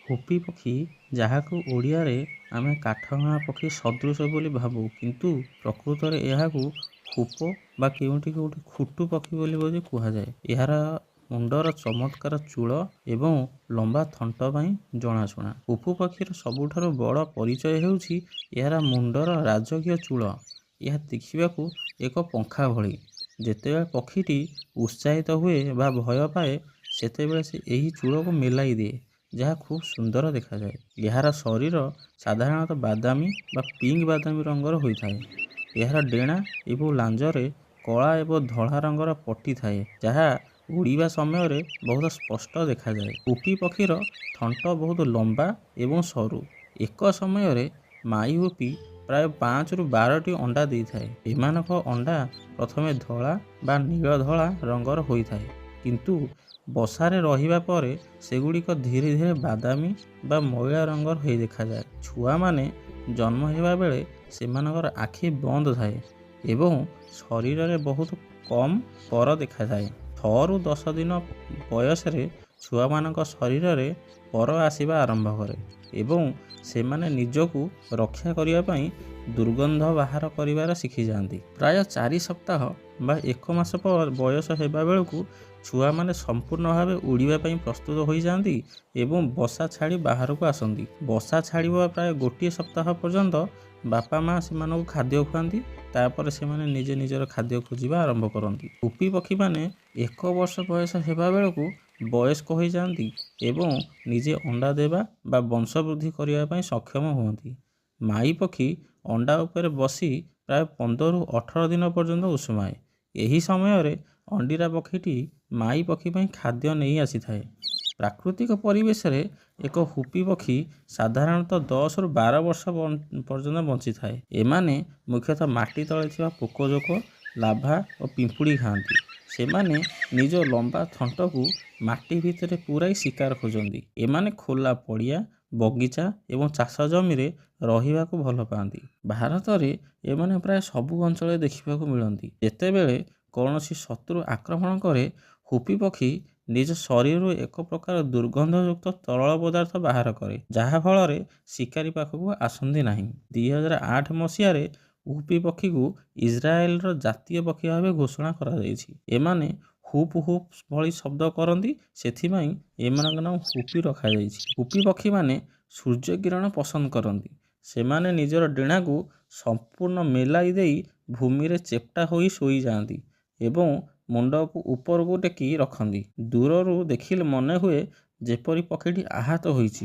ହୁପି ପକ୍ଷୀ, ଯାହାକୁ ଓଡ଼ିଆରେ ଆମେ କାଠହଣା ପକ୍ଷୀ ସଦୃଶ ବୋଲି ଭାବୁ, କିନ୍ତୁ ପ୍ରକୃତରେ ଏହାକୁ ହୁପ ବା କେଉଁଠି କେଉଁଠି ଖୁଟୁ ପକ୍ଷୀ ବୋଲି ମଧ୍ୟ କୁହାଯାଏ। ଏହାର ମୁଣ୍ଡର ଚମତ୍କାର ଚୂଳ ଏବଂ ଲମ୍ବା ଥଣ୍ଟ ପାଇଁ ଜଣାଶୁଣା। ହୁପୁ ପକ୍ଷୀର ସବୁଠାରୁ ବଡ଼ ପରିଚୟ ହେଉଛି ଏହାର ମୁଣ୍ଡର ରାଜକୀୟ ଚୂଳ। ଏହା ଦେଖିବାକୁ ଏକ ପଙ୍ଖା ଭଳି। ଯେତେବେଳେ ପକ୍ଷୀଟି ଉତ୍ସାହିତ ହୁଏ ବା ଭୟ ପାଏ, ସେତେବେଳେ ସେ ଏହି ଚୂଳକୁ ମେଲାଇ ଦିଏ, ଯାହା ଖୁବ୍ ସୁନ୍ଦର ଦେଖାଯାଏ। ଏହାର ଶରୀର ସାଧାରଣତଃ ବାଦାମୀ ବା ପିଙ୍କ ବାଦାମୀ ରଙ୍ଗର ହୋଇଥାଏ। ଏହାର ଡେଣା ଏବଂ ଲାଞ୍ଜରେ କଳା ଏବଂ ଧଳା ରଙ୍ଗର ପଟି ଥାଏ, ଯାହା ଉଡ଼ିବା ସମୟରେ ବହୁତ ସ୍ପଷ୍ଟ ଦେଖାଯାଏ। ହୁପି ପକ୍ଷୀର ଥଣ୍ଟ ବହୁତ ଲମ୍ବା ଏବଂ ସରୁ। ଏକ ସମୟରେ ମାଇ ହୁପି ପ୍ରାୟ 5ରୁ 12ଟି ଅଣ୍ଡା ଦେଇଥାଏ। ଏମାନଙ୍କ ଅଣ୍ଡା ପ୍ରଥମେ ଧଳା ବା ନୀଳ ଧଳା ରଙ୍ଗର ହୋଇଥାଏ, କିନ୍ତୁ ବସାରେ ରହିବା ପରେ ସେଗୁଡ଼ିକ ଧୀରେ ଧୀରେ ବାଦାମୀ ବା ମଇଳା ରଙ୍ଗର ହୋଇ ଦେଖାଯାଏ। ଛୁଆମାନେ ଜନ୍ମ ହେବା ବେଳେ ସେମାନଙ୍କର ଆଖି ବନ୍ଦ ଥାଏ ଏବଂ ଶରୀରରେ ବହୁତ କମ୍ ପର ଦେଖାଯାଏ। 6ରୁ 10 ଦିନ ବୟସରେ ଛୁଆମାନଙ୍କ ଶରୀରରେ ପର ଆସିବା ଆରମ୍ଭ କରେ ଏବଂ ସେମାନେ ନିଜକୁ ରକ୍ଷା କରିବା ପାଇଁ ଦୁର୍ଗନ୍ଧ ବାହାର କରିବାର ଶିଖିଯାଆନ୍ତି। ପ୍ରାୟ 4 ସପ୍ତାହ ବା 1 ମାସ ବୟସ ହେବା ବେଳକୁ ଛୁଆମାନେ ସମ୍ପୂର୍ଣ୍ଣ ଭାବେ ଉଡ଼ିବା ପାଇଁ ପ୍ରସ୍ତୁତ ହୋଇଯାଆନ୍ତି ଏବଂ ବସା ଛାଡ଼ି ବାହାରକୁ ଆସନ୍ତି। ବସା ଛାଡ଼ିବା ପ୍ରାୟ 1 ସପ୍ତାହ ପର୍ଯ୍ୟନ୍ତ ବାପା ମା ସେମାନଙ୍କୁ ଖାଦ୍ୟ ଖୁଆନ୍ତି। ତାପରେ ସେମାନେ ନିଜେ ନିଜର ଖାଦ୍ୟ ଖୋଜିବା ଆରମ୍ଭ କରନ୍ତି। ହୁପି ପକ୍ଷୀମାନେ 1 ବର୍ଷ ବୟସ ହେବା ବେଳକୁ ବୟସ୍କ ହୋଇଯାଆନ୍ତି ଏବଂ ନିଜେ ଅଣ୍ଡା ଦେବା ବା ବଂଶ ବୃଦ୍ଧି କରିବା ପାଇଁ ସକ୍ଷମ ହୁଅନ୍ତି। ମାଇ ପକ୍ଷୀ ଅଣ୍ଡା ଉପରେ ବସି ପ୍ରାୟ 15ରୁ 18 ଦିନ ପର୍ଯ୍ୟନ୍ତ ଉଷୁମାଏ। ଏହି ସମୟରେ ଅଣ୍ଡିରା ପକ୍ଷୀଟି ମାଇ ପକ୍ଷୀ ପାଇଁ ଖାଦ୍ୟ ନେଇ ଆସିଥାଏ। ପ୍ରାକୃତିକ ପରିବେଶରେ ଏକ ହୁପି ପକ୍ଷୀ ସାଧାରଣତଃ 10ରୁ 12 ବର୍ଷ ପର୍ଯ୍ୟନ୍ତ ବଞ୍ଚିଥାଏ। ଏମାନେ ମୁଖ୍ୟତଃ ମାଟି ତଳେ ଥିବା ପୋକଜୋକ, ଲାର୍ଭା ଓ ପିମ୍ପୁଡ଼ି ଖାଆନ୍ତି। ସେମାନେ ନିଜ ଲମ୍ବା ଥଣ୍ଟକୁ ମାଟି ଭିତରେ ପୂରାଇ ଶିକାର ଖୋଜନ୍ତି। ଏମାନେ ଖୋଲା ପଡ଼ିଆ, ବଗିଚା ଏବଂ ଚାଷ ଜମିରେ ରହିବାକୁ ଭଲ ପାଆନ୍ତି। ଭାରତରେ ଏମାନେ ପ୍ରାୟ ସବୁ ଅଞ୍ଚଳରେ ଦେଖିବାକୁ ମିଳନ୍ତି। ଯେତେବେଳେ କୌଣସି ଶତ୍ରୁ ଆକ୍ରମଣ କରେ, ହୁପି ପକ୍ଷୀ ନିଜ ଶରୀରରୁ ଏକ ପ୍ରକାର ଦୁର୍ଗନ୍ଧଯୁକ୍ତ ତରଳ ପଦାର୍ଥ ବାହାର କରେ, ଯାହା ଫଳରେ ଶିକାରୀ ପାଖକୁ ଆସନ୍ତି ନାହିଁ। 2008 ମସିହାରେ ହୁପି ପକ୍ଷୀକୁ ଇସ୍ରାଏଲର ଜାତୀୟ ପକ୍ଷୀ ଭାବେ ଘୋଷଣା କରାଯାଇଛି। ଏମାନେ ହୁପ୍ ହୁପ୍ ଭଳି ଶବ୍ଦ କରନ୍ତି, ସେଥିପାଇଁ ଏମାନଙ୍କ ନାମ ହୁପି ରଖାଯାଇଛି। ହୁପି ପକ୍ଷୀମାନେ ସୂର୍ଯ୍ୟ କିରଣ ପସନ୍ଦ କରନ୍ତି। ସେମାନେ ନିଜର ଡେଣାକୁ ସମ୍ପୂର୍ଣ୍ଣ ମେଲାଇ ଦେଇ ଭୂମିରେ ଚେପ୍ଟା ହୋଇ ଶୋଇଯାଆନ୍ତି ଏବଂ ମୁଣ୍ଡକୁ ଉପରକୁ ଟେକି ରଖନ୍ତି। ଦୂରରୁ ଦେଖିଲେ ମନେ ହୁଏ ଯେପରି ପକ୍ଷୀଟି ଆହତ ହୋଇଛି।